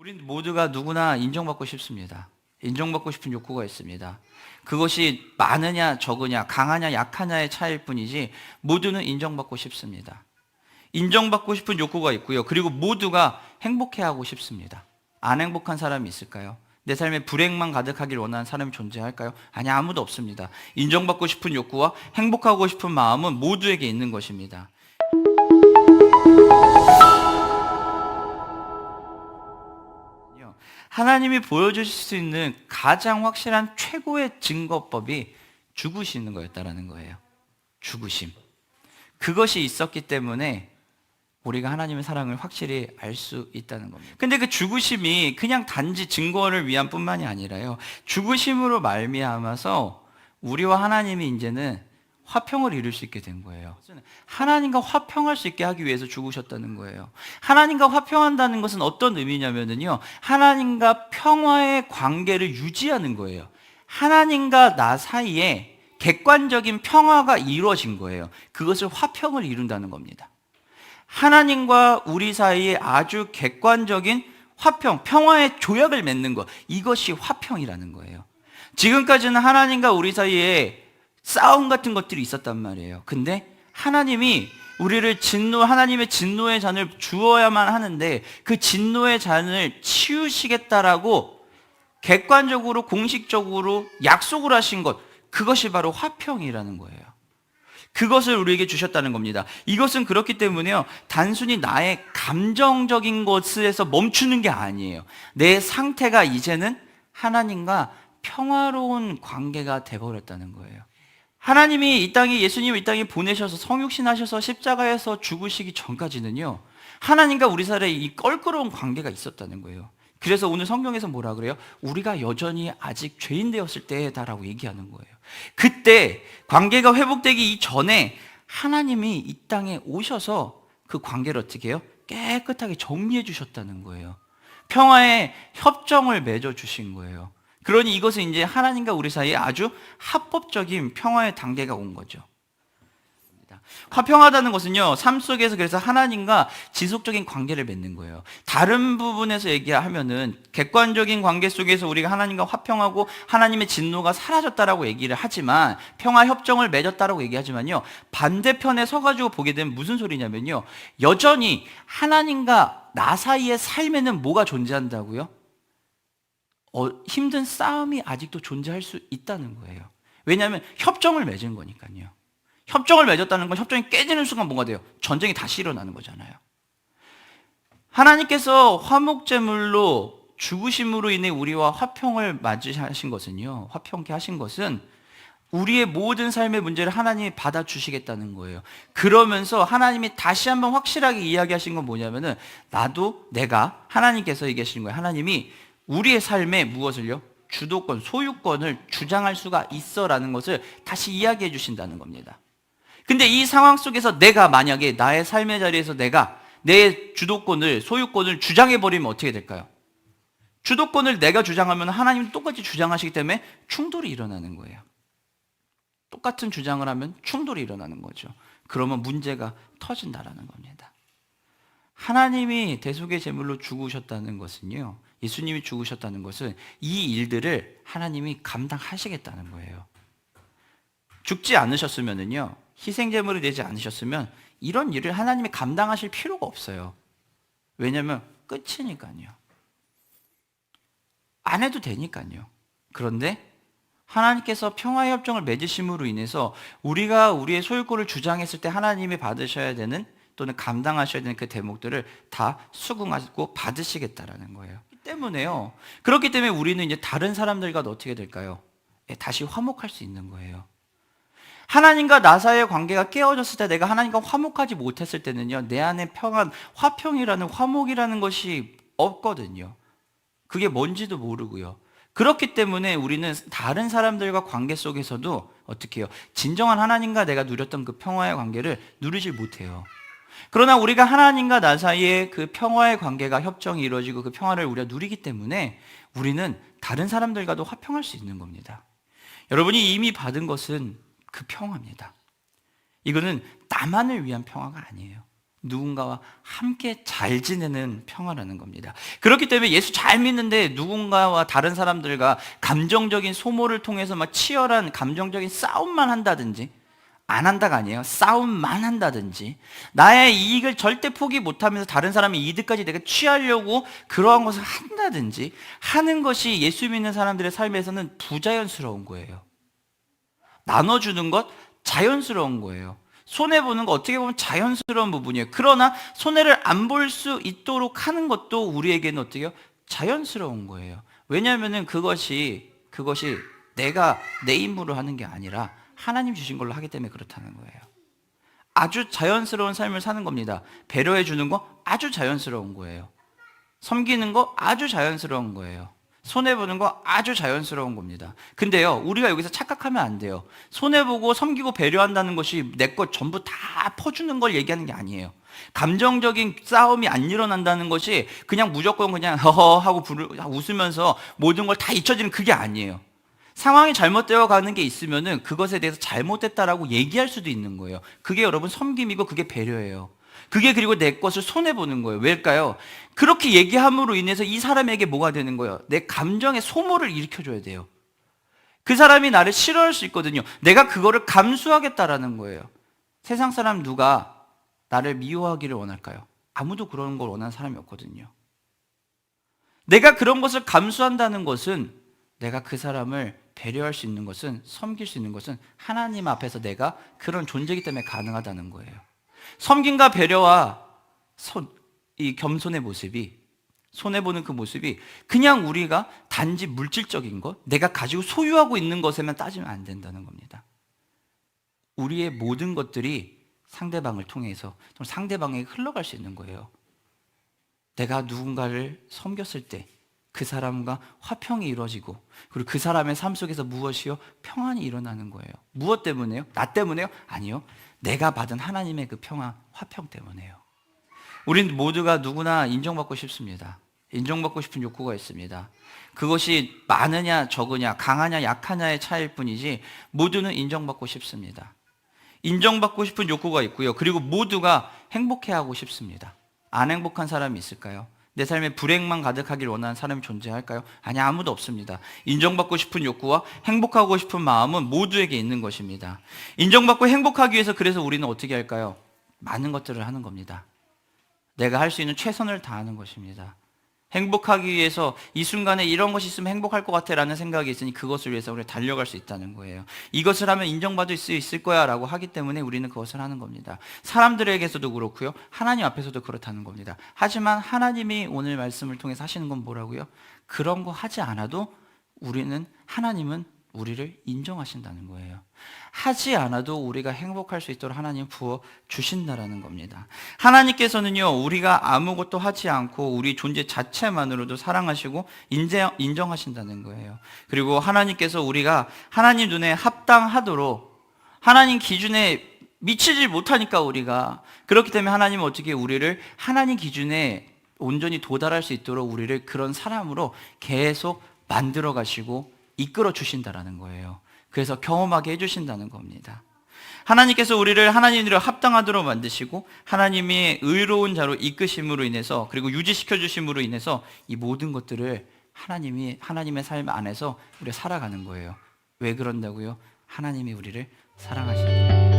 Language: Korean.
우린 모두가 누구나 인정받고 싶습니다. 인정받고 싶은 욕구가 있습니다. 그것이 많으냐 적으냐 강하냐 약하냐의 차이일 뿐이지 모두는 인정받고 싶습니다. 인정받고 싶은 욕구가 있고요. 그리고 모두가 행복해하고 싶습니다. 안 행복한 사람이 있을까요? 내 삶에 불행만 가득하길 원하는 사람이 존재할까요? 아니, 아무도 없습니다. 인정받고 싶은 욕구와 행복하고 싶은 마음은 모두에게 있는 것입니다. 하나님이 보여주실 수 있는 가장 확실한 최고의 증거법이 죽으시는 거였다라는 거예요. 죽으심. 그것이 있었기 때문에 우리가 하나님의 사랑을 확실히 알 수 있다는 겁니다. 근데 그 죽으심이 그냥 단지 증거를 위한 뿐만이 아니라요. 죽으심으로 말미암아서 우리와 하나님이 이제는 화평을 이룰 수 있게 된 거예요. 하나님과 화평할 수 있게 하기 위해서 죽으셨다는 거예요. 하나님과 화평한다는 것은 어떤 의미냐면요. 하나님과 평화의 관계를 유지하는 거예요. 하나님과 나 사이에 객관적인 평화가 이루어진 거예요. 그것을 화평을 이룬다는 겁니다. 하나님과 우리 사이에 아주 객관적인 화평, 평화의 조약을 맺는 것, 이것이 화평이라는 거예요. 지금까지는 하나님과 우리 사이에 싸움 같은 것들이 있었단 말이에요. 근데 하나님이 우리를 하나님의 진노의 잔을 주어야만 하는데 그 진노의 잔을 치우시겠다라고 객관적으로 공식적으로 약속을 하신 것, 그것이 바로 화평이라는 거예요. 그것을 우리에게 주셨다는 겁니다. 이것은 그렇기 때문에요, 단순히 나의 감정적인 것에서 멈추는 게 아니에요. 내 상태가 이제는 하나님과 평화로운 관계가 돼버렸다는 거예요. 하나님이 이 땅에, 예수님을 이 땅에 보내셔서 성육신하셔서 십자가에서 죽으시기 전까지는요, 하나님과 우리 사이에 이 껄끄러운 관계가 있었다는 거예요. 그래서 오늘 성경에서 뭐라 그래요? 우리가 여전히 아직 죄인 되었을 때다라고 얘기하는 거예요. 그때 관계가 회복되기 이전에 하나님이 이 땅에 오셔서 그 관계를 어떻게 해요? 깨끗하게 정리해 주셨다는 거예요. 평화의 협정을 맺어 주신 거예요. 그러니 이것은 이제 하나님과 우리 사이에 아주 합법적인 평화의 단계가 온 거죠. 화평하다는 것은요, 삶 속에서 그래서 하나님과 지속적인 관계를 맺는 거예요. 다른 부분에서 얘기하면은 객관적인 관계 속에서 우리가 하나님과 화평하고 하나님의 진노가 사라졌다라고 얘기를 하지만, 평화 협정을 맺었다라고 얘기하지만요, 반대편에 서가지고 보게 되면 무슨 소리냐면요, 여전히 하나님과 나 사이의 삶에는 뭐가 존재한다고요? 힘든 싸움이 아직도 존재할 수 있다는 거예요. 왜냐하면 협정을 맺은 거니까요. 협정을 맺었다는 건 협정이 깨지는 순간 뭐가 돼요? 전쟁이 다시 일어나는 거잖아요. 하나님께서 화목제물로 죽으심으로 인해 우리와 화평을 맞이하신 것은요, 화평케 하신 것은 우리의 모든 삶의 문제를 하나님이 받아주시겠다는 거예요. 그러면서 하나님이 다시 한번 확실하게 이야기하신 건 뭐냐면은, 내가 하나님께서 얘기하시는 거예요. 하나님이 우리의 삶에 무엇을요? 주도권, 소유권을 주장할 수가 있어라는 것을 다시 이야기해 주신다는 겁니다. 근데 이 상황 속에서 내가 만약에 나의 삶의 자리에서 내가 내 주도권을, 소유권을 주장해버리면 어떻게 될까요? 주도권을 내가 주장하면 하나님은 똑같이 주장하시기 때문에 충돌이 일어나는 거예요. 똑같은 주장을 하면 충돌이 일어나는 거죠. 그러면 문제가 터진다라는 겁니다. 하나님이 대속의 제물로 죽으셨다는 것은요, 예수님이 죽으셨다는 것은 이 일들을 하나님이 감당하시겠다는 거예요. 죽지 않으셨으면요, 희생제물이 되지 않으셨으면 이런 일을 하나님이 감당하실 필요가 없어요. 왜냐하면 끝이니까요. 안 해도 되니까요. 그런데 하나님께서 평화의 협정을 맺으심으로 인해서 우리가 우리의 소유권을 주장했을 때 하나님이 받으셔야 되는, 또는 감당하셔야 되는 그 대목들을 다 수긍하고 받으시겠다라는 거예요. 그렇기 때문에 우리는 이제 다른 사람들과 어떻게 될까요? 다시 화목할 수 있는 거예요. 하나님과 나 사이의 관계가 깨어졌을 때, 내가 하나님과 화목하지 못했을 때는요, 내 안에 평안, 화평이라는, 화목이라는 것이 없거든요. 그게 뭔지도 모르고요. 그렇기 때문에 우리는 다른 사람들과 관계 속에서도 어떻게 해요? 진정한 하나님과 내가 누렸던 그 평화의 관계를 누리질 못해요. 그러나 우리가 하나님과 나 사이에 그 평화의 관계가, 협정이 이루어지고 그 평화를 우리가 누리기 때문에 우리는 다른 사람들과도 화평할 수 있는 겁니다. 여러분이 이미 받은 것은 그 평화입니다. 이거는 나만을 위한 평화가 아니에요. 누군가와 함께 잘 지내는 평화라는 겁니다. 그렇기 때문에 예수 잘 믿는데 누군가와 다른 사람들과 감정적인 소모를 통해서 막 치열한 감정적인 싸움만 한다든지, 안 한다가 아니에요. 싸움만 한다든지, 나의 이익을 절대 포기 못하면서 다른 사람의 이득까지 내가 취하려고 그러한 것을 한다든지 하는 것이 예수 믿는 사람들의 삶에서는 부자연스러운 거예요. 나눠주는 것 자연스러운 거예요. 손해보는 거 어떻게 보면 자연스러운 부분이에요. 그러나 손해를 안 볼 수 있도록 하는 것도 우리에게는 어떻게 해요? 자연스러운 거예요. 왜냐하면 그것이 내가 내 힘으로 하는 게 아니라 하나님 주신 걸로 하기 때문에 그렇다는 거예요. 아주 자연스러운 삶을 사는 겁니다. 배려해 주는 거 아주 자연스러운 거예요. 섬기는 거 아주 자연스러운 거예요. 손해보는 거 아주 자연스러운 겁니다. 근데요, 우리가 여기서 착각하면 안 돼요. 손해보고 섬기고 배려한다는 것이 내 것 전부 다 퍼주는 걸 얘기하는 게 아니에요. 감정적인 싸움이 안 일어난다는 것이 그냥 무조건 그냥 허허 하고 웃으면서 모든 걸 다 잊혀지는 그게 아니에요. 상황이 잘못되어 가는 게 있으면은 그것에 대해서 잘못됐다라고 얘기할 수도 있는 거예요. 그게 여러분 섬김이고 그게 배려예요. 그게 그리고 내 것을 손해보는 거예요. 왜일까요? 그렇게 얘기함으로 인해서 이 사람에게 뭐가 되는 거예요? 내 감정의 소모를 일으켜줘야 돼요. 그 사람이 나를 싫어할 수 있거든요. 내가 그거를 감수하겠다라는 거예요. 세상 사람 누가 나를 미워하기를 원할까요? 아무도 그런 걸 원하는 사람이 없거든요. 내가 그런 것을 감수한다는 것은, 내가 그 사람을 배려할 수 있는 것은, 섬길 수 있는 것은 하나님 앞에서 내가 그런 존재이기 때문에 가능하다는 거예요. 섬김과 배려와 이 겸손의 모습이, 손해보는 그 모습이 그냥 우리가 단지 물질적인 것, 내가 가지고 소유하고 있는 것에만 따지면 안 된다는 겁니다. 우리의 모든 것들이 상대방을 통해서 상대방에게 흘러갈 수 있는 거예요. 내가 누군가를 섬겼을 때 그 사람과 화평이 이루어지고, 그리고 그 사람의 삶 속에서 무엇이요? 평안이 일어나는 거예요. 무엇 때문에요? 나 때문에요? 아니요. 내가 받은 하나님의 그 평화, 화평 때문에요. 우린 모두가 누구나 인정받고 싶습니다. 인정받고 싶은 욕구가 있습니다. 그것이 많으냐 적으냐, 강하냐 약하냐의 차이일 뿐이지 모두는 인정받고 싶습니다. 인정받고 싶은 욕구가 있고요. 그리고 모두가 행복해하고 싶습니다. 안 행복한 사람이 있을까요? 내 삶에 불행만 가득하길 원하는 사람이 존재할까요? 아니, 아무도 없습니다. 인정받고 싶은 욕구와 행복하고 싶은 마음은 모두에게 있는 것입니다. 인정받고 행복하기 위해서 그래서 우리는 어떻게 할까요? 많은 것들을 하는 겁니다. 내가 할 수 있는 최선을 다하는 것입니다. 행복하기 위해서 이 순간에 이런 것이 있으면 행복할 것 같아 라는 생각이 있으니 그것을 위해서 우리가 달려갈 수 있다는 거예요. 이것을 하면 인정받을 수 있을 거야 라고 하기 때문에 우리는 그것을 하는 겁니다. 사람들에게서도 그렇고요, 하나님 앞에서도 그렇다는 겁니다. 하지만 하나님이 오늘 말씀을 통해서 하시는 건 뭐라고요? 그런 거 하지 않아도 하나님은 우리를 인정하신다는 거예요. 하지 않아도 우리가 행복할 수 있도록 하나님 부어 주신다라는 겁니다. 하나님께서는요, 우리가 아무것도 하지 않고 우리 존재 자체만으로도 사랑하시고 인정하신다는 거예요. 그리고 하나님께서 우리가 하나님 눈에 합당하도록, 하나님 기준에 미치지 못하니까 우리가, 그렇기 때문에 하나님은 어떻게 우리를 하나님 기준에 온전히 도달할 수 있도록 우리를 그런 사람으로 계속 만들어 가시고 이끌어 주신다라는 거예요. 그래서 경험하게 해주신다는 겁니다. 하나님께서 우리를 하나님으로 합당하도록 만드시고 하나님이 의로운 자로 이끄심으로 인해서, 그리고 유지시켜 주심으로 인해서 이 모든 것들을 하나님의 삶 안에서 우리가 살아가는 거예요. 왜 그런다고요? 하나님이 우리를 사랑하시는 거예요.